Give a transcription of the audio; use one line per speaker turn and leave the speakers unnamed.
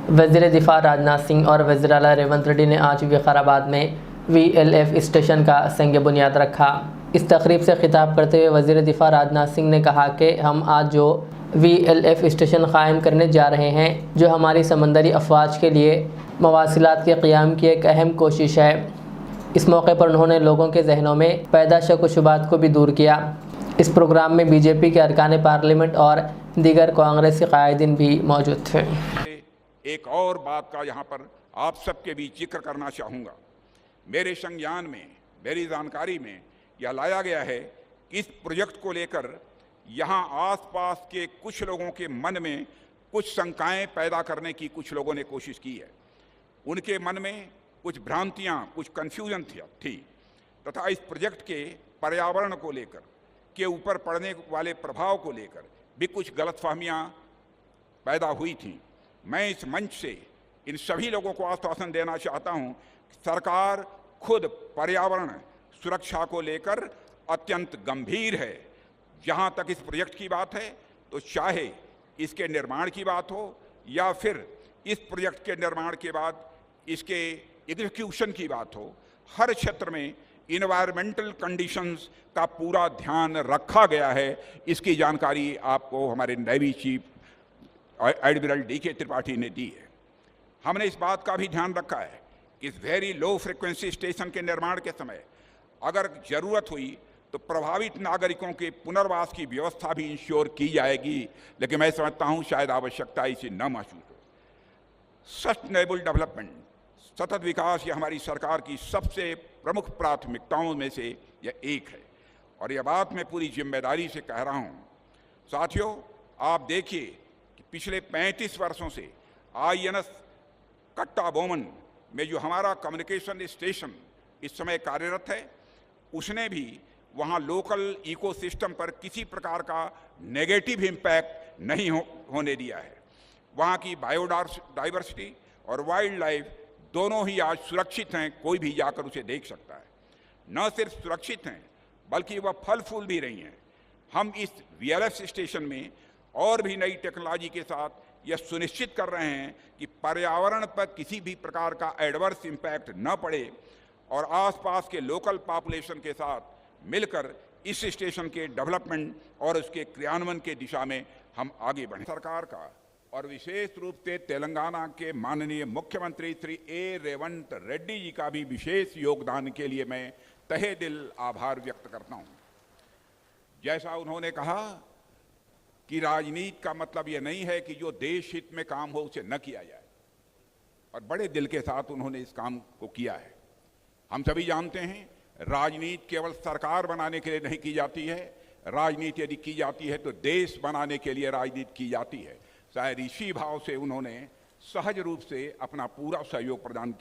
वज़ीर दिफा राजनाथ सिंह और वज़ीर आला रेवंत रेड्डी ने आज विकाराबाद में VLF स्टेशन का संग बुनियाद रखा। इस तकरीब से खिताब करते हुए वज़ीर दिफा राजनाथ सिंह ने कहा कि हम आज जो VLF स्टेशन कायम करने जा रहे हैं, जो हमारी समंदरी अफवाज के लिए मवासिलात के क़याम की एक अहम कोशिश है। इस मौके पर उन्होंने लोगों के जहनों में पैदा शक व शुबात को भी दूर किया। इस प्रोग्राम में BJP के अरकान पार्लियामेंट और दीगर कांग्रेसी कायदीन भी मौजूद थे।
एक और बात का यहाँ पर आप सबके बीच जिक्र करना चाहूँगा। मेरे संज्ञान में, मेरी जानकारी में यह लाया गया है कि इस प्रोजेक्ट को लेकर यहाँ आसपास के कुछ लोगों के मन में कुछ शंकाएं पैदा करने की कुछ लोगों ने कोशिश की है। उनके मन में कुछ भ्रांतियाँ, कुछ कन्फ्यूजन थी तथा इस प्रोजेक्ट के पर्यावरण को लेकर के ऊपर पड़ने वाले प्रभाव को लेकर भी कुछ गलतफहमियाँ पैदा हुई थीं। मैं इस मंच से इन सभी लोगों को आश्वासन देना चाहता हूं कि सरकार खुद पर्यावरण सुरक्षा को लेकर अत्यंत गंभीर है। जहां तक इस प्रोजेक्ट की बात है, तो चाहे इसके निर्माण की बात हो या फिर इस प्रोजेक्ट के निर्माण के बाद इसके एग्जीक्यूशन की बात हो, हर क्षेत्र में इन्वायरमेंटल कंडीशंस का पूरा ध्यान रखा गया है। इसकी जानकारी आपको हमारे navy chief admiral DK Tripathi ने दी है। हमने इस बात का भी ध्यान रखा है कि इस वेरी लो फ्रिक्वेंसी स्टेशन के निर्माण के समय अगर जरूरत हुई तो प्रभावित नागरिकों के पुनर्वास की व्यवस्था भी इंश्योर की जाएगी, लेकिन मैं समझता हूं शायद आवश्यकता इसे न महसूस हो। सस्टेनेबल डेवलपमेंट, सतत विकास, ये हमारी सरकार की सबसे प्रमुख प्राथमिकताओं में से यह एक है और यह बात मैं पूरी जिम्मेदारी से कह रहा हूं। साथियों, आप देखिए पिछले 35 वर्षों से INS कट्टाबोमन में जो हमारा कम्युनिकेशन स्टेशन इस समय कार्यरत है, उसने भी वहाँ लोकल इकोसिस्टम पर किसी प्रकार का नेगेटिव इम्पैक्ट नहीं होने दिया है। वहाँ की बायोडाइवर्सिटी और वाइल्ड लाइफ दोनों ही आज सुरक्षित हैं, कोई भी जाकर उसे देख सकता है। न सिर्फ सुरक्षित हैं बल्कि वह फल फूल भी रही हैं। हम इस VLF स्टेशन में और भी नई टेक्नोलॉजी के साथ यह सुनिश्चित कर रहे हैं कि पर्यावरण पर किसी भी प्रकार का एडवर्स इम्पैक्ट न पड़े और आसपास के लोकल पॉपुलेशन के साथ मिलकर इस स्टेशन के डेवलपमेंट और उसके क्रियान्वयन के दिशा में हम आगे बढ़ें। सरकार का और विशेष रूप से तेलंगाना के माननीय मुख्यमंत्री श्री A. रेवंत रेड्डी जी का भी विशेष योगदान के लिए मैं तहे दिल आभार व्यक्त करता हूँ। जैसा उन्होंने कहा कि राजनीति का मतलब यह नहीं है कि जो देश हित में काम हो उसे न किया जाए, और बड़े दिल के साथ उन्होंने इस काम को किया है। हम सभी जानते हैं राजनीति केवल सरकार बनाने के लिए नहीं की जाती है। राजनीति यदि की जाती है तो देश बनाने के लिए राजनीति की जाती है। शायद इसी भाव से उन्होंने सहज रूप से अपना पूरा सहयोग प्रदान किया।